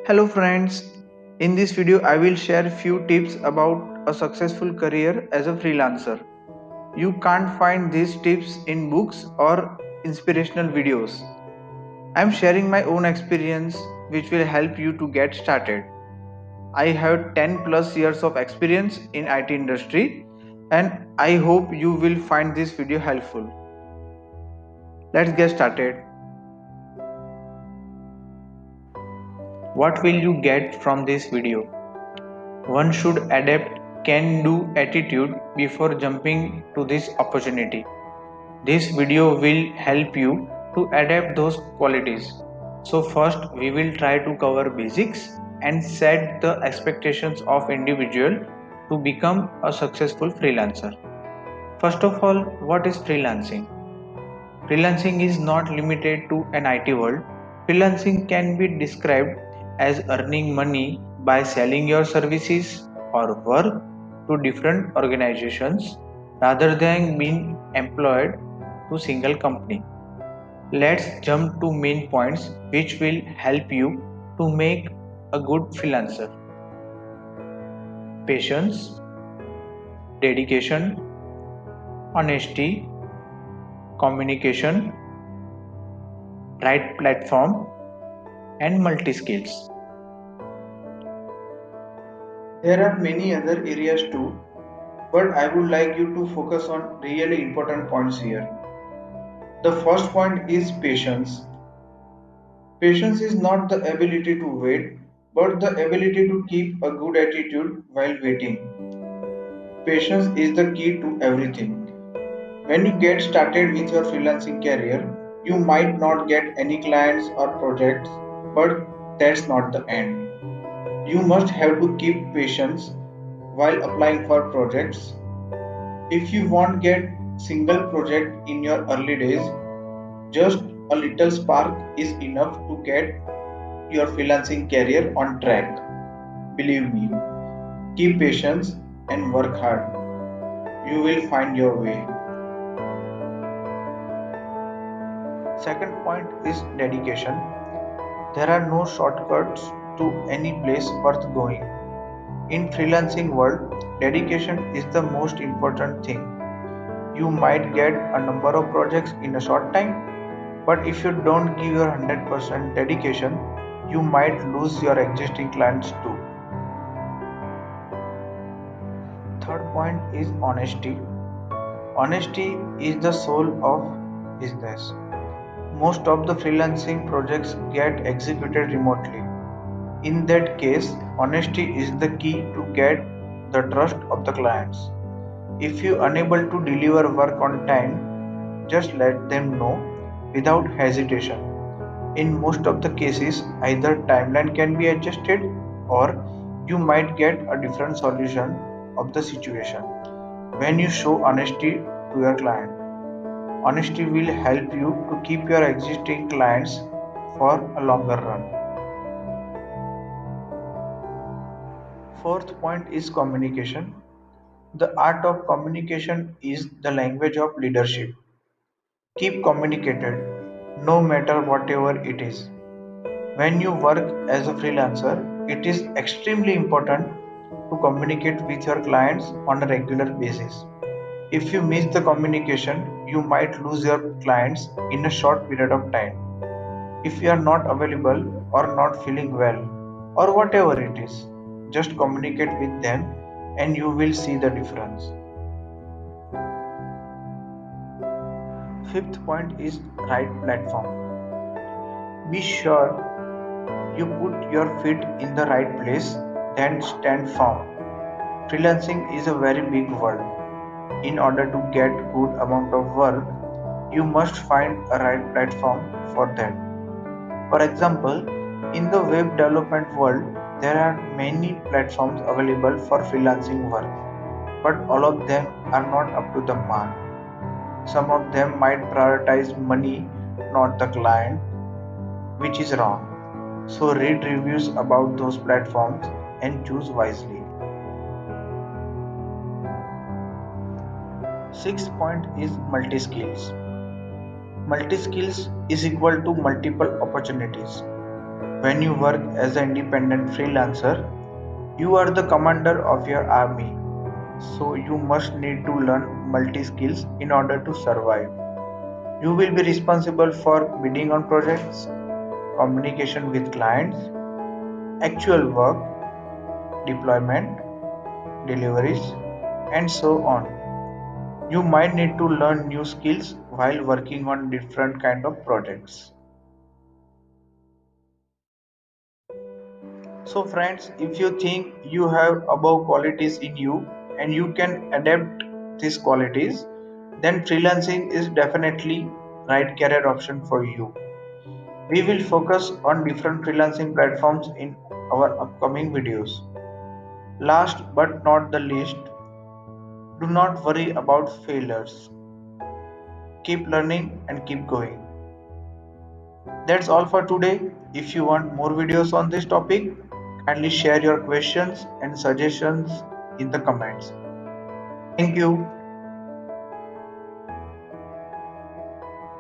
Hello friends, in this video I will share few tips about a successful career as a freelancer. You can't find these tips in books or inspirational videos. I am sharing my own experience which will help you to get started. I have 10 plus years of experience in IT industry and I hope you will find this video helpful. Let's get started. What will you get from this video? One should adapt can do attitude before jumping to this opportunity. This video will help you to adapt those qualities. So first we will try to cover basics and set the expectations of individual to become a successful freelancer. First of all, what is freelancing? Freelancing is not limited to an IT world. Freelancing can be described as earning money by selling your services or work to different organizations rather than being employed to single company. Let's jump to main points which will help you to make a good freelancer. Patience, dedication, honesty, communication, right platform and multi skills. There are many other areas too, but I would like you to focus on really important points here. The first point is patience. Patience is not the ability to wait, but the ability to keep a good attitude while waiting. Patience is the key to everything. When you get started with your freelancing career, you might not get any clients or projects, but that's not the end. You must have to keep patience while applying for projects. If you won't get single project in your early days, just a little spark is enough to get your freelancing career on track. Believe me, keep patience and work hard. You will find your way. Second point is dedication. There are no shortcuts to any place worth going. In freelancing world, dedication is the most important thing. You might get a number of projects in a short time, but if you don't give your 100% dedication, you might lose your existing clients too. Third point is honesty. Honesty is the soul of business. Most of the freelancing projects get executed remotely. In that case, honesty is the key to get the trust of the clients. If you are unable to deliver work on time, just let them know without hesitation. In most of the cases, either timeline can be adjusted or you might get a different solution of the situation. When you show honesty to your client, honesty will help you to keep your existing clients for a longer run. Fourth point is communication. The art of communication is the language of leadership. Keep communicated, no matter whatever it is. When you work as a freelancer, it is extremely important to communicate with your clients on a regular basis. If you miss the communication, you might lose your clients in a short period of time. If you are not available or not feeling well, or whatever it is, just communicate with them and you will see the difference. Fifth point is right platform. Be sure you put your feet in the right place, then stand firm. Freelancing is a very big world. In order to get good amount of work, you must find a right platform for that. For example, in the web development world, there are many platforms available for freelancing work, but all of them are not up to the mark. Some of them might prioritize money, not the client, which is wrong. So read reviews about those platforms and choose wisely. Sixth point is multi skills. Multi skills is equal to multiple opportunities. When you work as an independent freelancer, you are the commander of your army, so you must need to learn multi skills in order to survive. You will be responsible for bidding on projects, communication with clients, actual work, deployment, deliveries, and so on. You might need to learn new skills while working on different kind of projects. So friends, if you think you have above qualities in you and you can adapt these qualities, then freelancing is definitely right career option for you. We will focus on different freelancing platforms in our upcoming videos. Last but not the least, do not worry about failures. Keep learning and keep going. That's all for today. If you want more videos on this topic, kindly share your questions and suggestions in the comments. Thank you.